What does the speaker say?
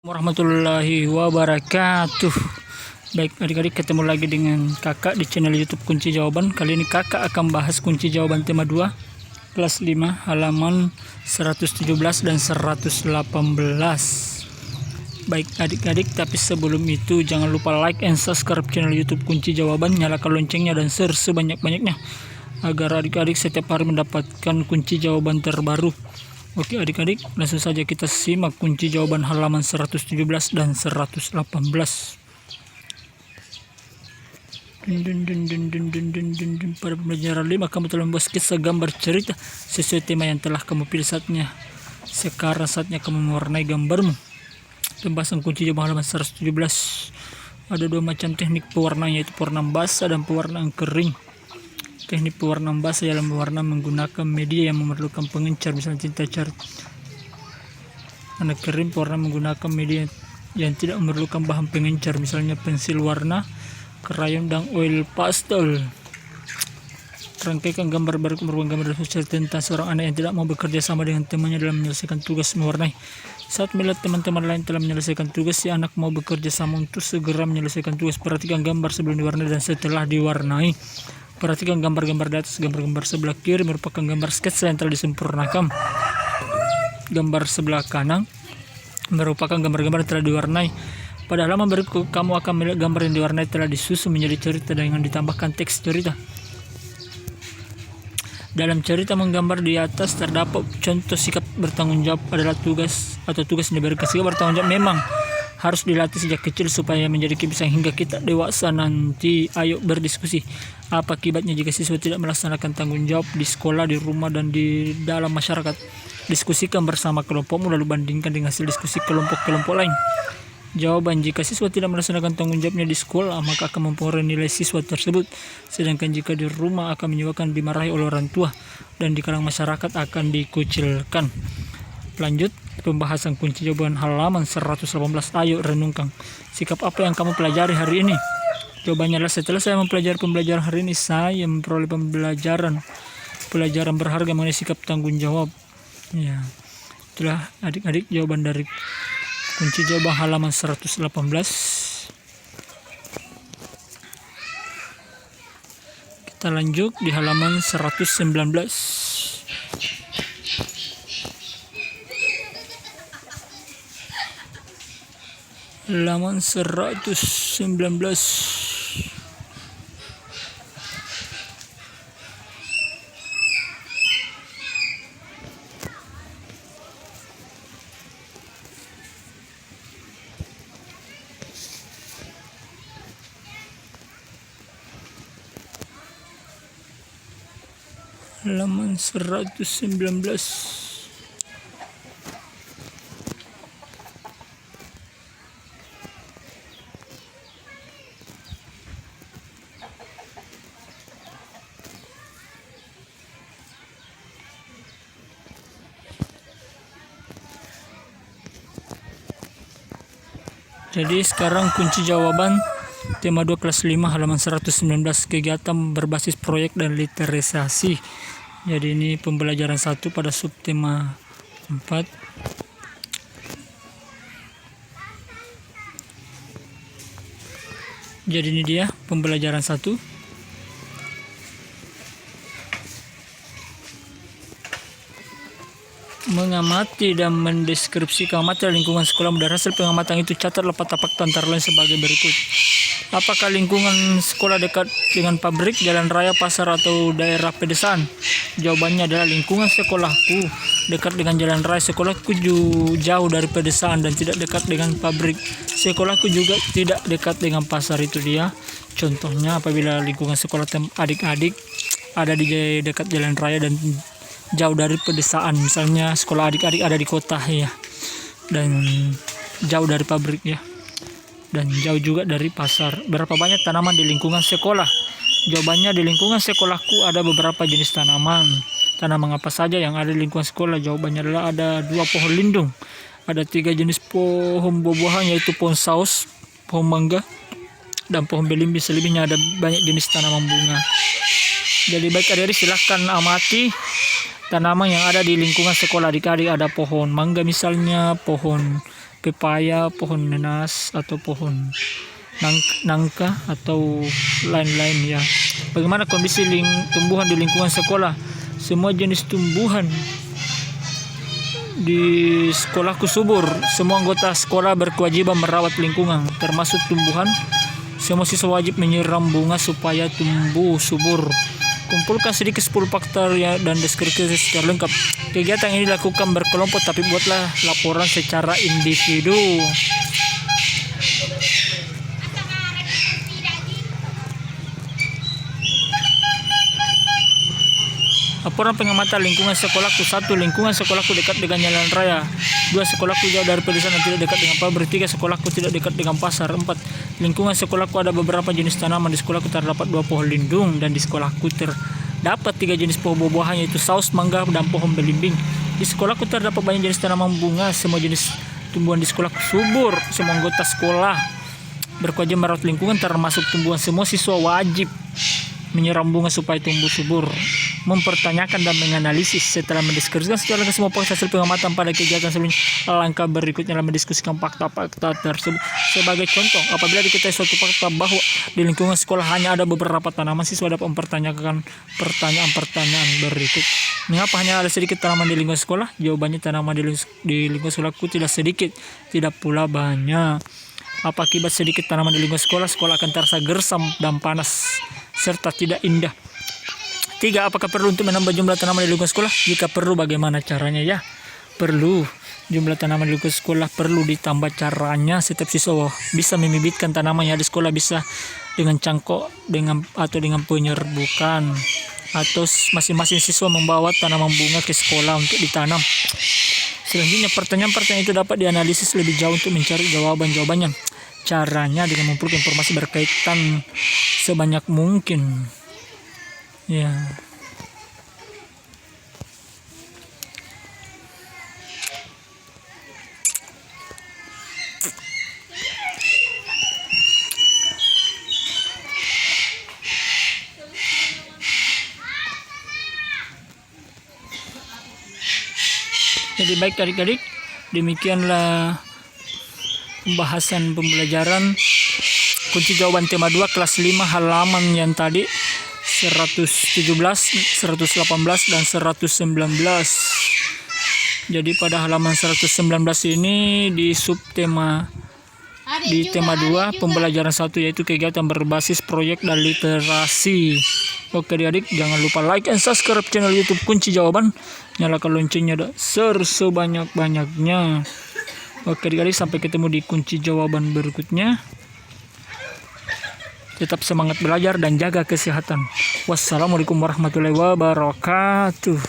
Warahmatullahi wabarakatuh. Baik adik-adik, ketemu lagi dengan kakak di channel YouTube Kunci Jawaban. Kali ini kakak akan bahas kunci jawaban tema 2 kelas 5 halaman 117 dan 118. Baik adik-adik, tapi sebelum itu jangan lupa like and subscribe channel YouTube Kunci Jawaban, nyalakan loncengnya dan share sebanyak-banyaknya agar adik-adik setiap hari mendapatkan kunci jawaban terbaru. Oke adik-adik, langsung saja kita simak kunci jawaban halaman 117 dan 118. Pada pembelajaran 5 kamu telah membuat sketsa gambar cerita sesuai tema yang telah kamu pilih. Sekarang saatnya kamu mewarnai gambarmu. Pembahasan kunci jawaban halaman 117. Ada dua macam teknik pewarnaan, yaitu pewarnaan basah dan pewarnaan kering. Teknik pewarnaan basah dalam mewarna menggunakan media yang memerlukan pengencar, misalnya tinta cat. Warna kering pewarna menggunakan media yang tidak memerlukan bahan pengencar, misalnya pensil warna, krayon, dan oil pastel. Rangkaikan gambar berikut merupakan gambar sosial tentang seorang anak yang tidak mau bekerja sama dengan temannya dalam menyelesaikan tugas mewarnai. Saat melihat teman-teman lain telah menyelesaikan tugas, si anak mau bekerja sama untuk segera menyelesaikan tugas. Perhatikan gambar sebelum diwarnai dan setelah diwarnai. Perhatikan gambar-gambar di atas. Gambar-gambar sebelah kiri merupakan gambar sketsa yang telah disempurnakan. Gambar sebelah kanan merupakan gambar-gambar yang telah diwarnai. Pada halaman berikut kamu akan melihat gambar yang diwarnai telah disusun menjadi cerita dengan ditambahkan teks cerita. Dalam cerita menggambar di atas terdapat contoh sikap bertanggung jawab adalah tugas atau tugas yang diberikan. Sikap bertanggung jawab memang harus dilatih sejak kecil supaya menjadi kebiasaan hingga kita dewasa nanti. Ayo berdiskusi. Apa akibatnya jika siswa tidak melaksanakan tanggung jawab di sekolah, di rumah, dan di dalam masyarakat? Diskusikan bersama kelompokmu lalu bandingkan dengan hasil diskusi kelompok-kelompok lain. Jawaban: jika siswa tidak melaksanakan tanggung jawabnya di sekolah, maka akan mempengaruhi nilai siswa tersebut. Sedangkan jika di rumah akan menyebabkan dimarahi oleh orang tua, dan di kalangan masyarakat akan dikucilkan. Lanjut pembahasan kunci jawaban halaman 118. Ayo renungkan, sikap apa yang kamu pelajari hari ini? Jawabannya adalah, setelah saya mempelajari pembelajaran hari ini, saya memperoleh pelajaran berharga mengenai sikap tanggung jawab. Ya, itulah adik-adik jawaban dari kunci jawaban halaman 118. Kita lanjut di halaman 119. Halaman 119. Halaman 119. Jadi sekarang kunci jawaban tema 2 kelas 5 halaman 119, kegiatan berbasis proyek dan literasi. Jadi ini pembelajaran 1 pada subtema 4. Jadi ini dia pembelajaran 1. Mengamati dan mendeskripsikan materi lingkungan sekolah. Dari hasil pengamatan itu catatlah fakta-fakta antara lain sebagai berikut. Apakah lingkungan sekolah dekat dengan pabrik, jalan raya, pasar, atau daerah pedesaan? Jawabannya adalah lingkungan sekolahku dekat dengan jalan raya. Sekolahku jauh dari pedesaan dan tidak dekat dengan pabrik. Sekolahku juga tidak dekat dengan pasar. Itu dia contohnya apabila lingkungan sekolah adik-adik ada di dekat jalan raya dan jauh dari pedesaan. Misalnya sekolah adik-adik ada di kota ya, dan jauh dari pabrik ya, dan jauh juga dari pasar. Berapa banyak tanaman di lingkungan sekolah? Jawabannya, di lingkungan sekolahku ada beberapa jenis tanaman. Tanaman apa saja yang ada di lingkungan sekolah? Jawabannya adalah ada 2 pohon lindung, ada 3 jenis pohon buah-buahan, yaitu pohon saus, pohon mangga, dan pohon belimbing. Selebihnya ada banyak jenis tanaman bunga. Jadi baik adik-adik, silahkan amati tanaman yang ada di lingkungan sekolah adik-adik. Ada pohon mangga misalnya, pohon pepaya, pohon nanas, atau pohon nangka atau lain-lain ya. Bagaimana kondisi tumbuhan di lingkungan sekolah? Semua jenis tumbuhan di sekolahku subur. Semua anggota sekolah berkewajiban merawat lingkungan, termasuk tumbuhan. Semua siswa wajib menyiram bunga supaya tumbuh subur. Kumpulkan sedikit 10 faktor ya, dan deskripsi secara lengkap. Kegiatan ini dilakukan berkelompok, tapi buatlah laporan secara individu. Laporan pengamatan lingkungan sekolahku. 1. Lingkungan sekolahku dekat dengan jalan raya. 2. Sekolahku jauh dari pedesaan dan tidak dekat dengan pabrik. 3. Sekolahku tidak dekat dengan pasar. 4. Lingkungan sekolahku ada beberapa jenis tanaman. Di sekolahku terdapat 2 pohon lindung, dan di sekolahku terdapat 3 jenis pohon buah-buahan, yaitu saus, mangga, dan pohon belimbing. Di sekolahku terdapat banyak jenis tanaman bunga. Semua jenis tumbuhan di sekolahku subur. Semua anggota sekolah berkewajiban merawat lingkungan, termasuk tumbuhan. Semua siswa wajib menyiram bunga supaya tumbuh subur. Mempertanyakan dan menganalisis. Setelah mendiskusikan secara semua hasil pengamatan pada kegiatan sebelumnya, langkah berikutnya adalah mendiskusikan fakta-fakta tersebut. Sebagai contoh, apabila diketahui suatu fakta bahwa di lingkungan sekolah hanya ada beberapa tanaman, siswa dapat mempertanyakan pertanyaan-pertanyaan berikut. Mengapa hanya ada sedikit tanaman di lingkungan sekolah? Jawabannya, tanaman di lingkungan sekolahku tidak sedikit, tidak pula banyak. Apa akibat sedikit tanaman di lingkungan sekolah? Sekolah akan terasa gersam dan panas serta tidak indah. 3. Apakah perlu untuk menambah jumlah tanaman di lingkungan sekolah? Jika perlu, bagaimana caranya ya? Perlu. Jumlah tanaman di lingkungan sekolah perlu ditambah caranya. Setiap siswa bisa membibitkan tanaman yang di sekolah, bisa dengan cangkok atau dengan penyerbukan, atau masing-masing siswa membawa tanaman bunga ke sekolah untuk ditanam. Selanjutnya, pertanyaan-pertanyaan itu dapat dianalisis lebih jauh untuk mencari jawaban-jawabannya. Caranya dengan mengumpulkan informasi berkaitan sebanyak mungkin. Ya. Jadi baik adik-adik, demikianlah pembahasan pembelajaran kunci jawaban tema 2 kelas 5 halaman yang tadi 117, 118, dan 119. Jadi pada halaman 119 ini di subtema di tema 2 pembelajaran 1, yaitu kegiatan berbasis proyek dan literasi. Oke adik-adik, jangan lupa like and subscribe channel YouTube Kunci Jawaban. Nyalakan loncengnya sebanyak-banyaknya. Oke adik-adik, sampai ketemu di kunci jawaban berikutnya. Tetap semangat belajar dan jaga kesehatan. Wassalamualaikum warahmatullahi wabarakatuh.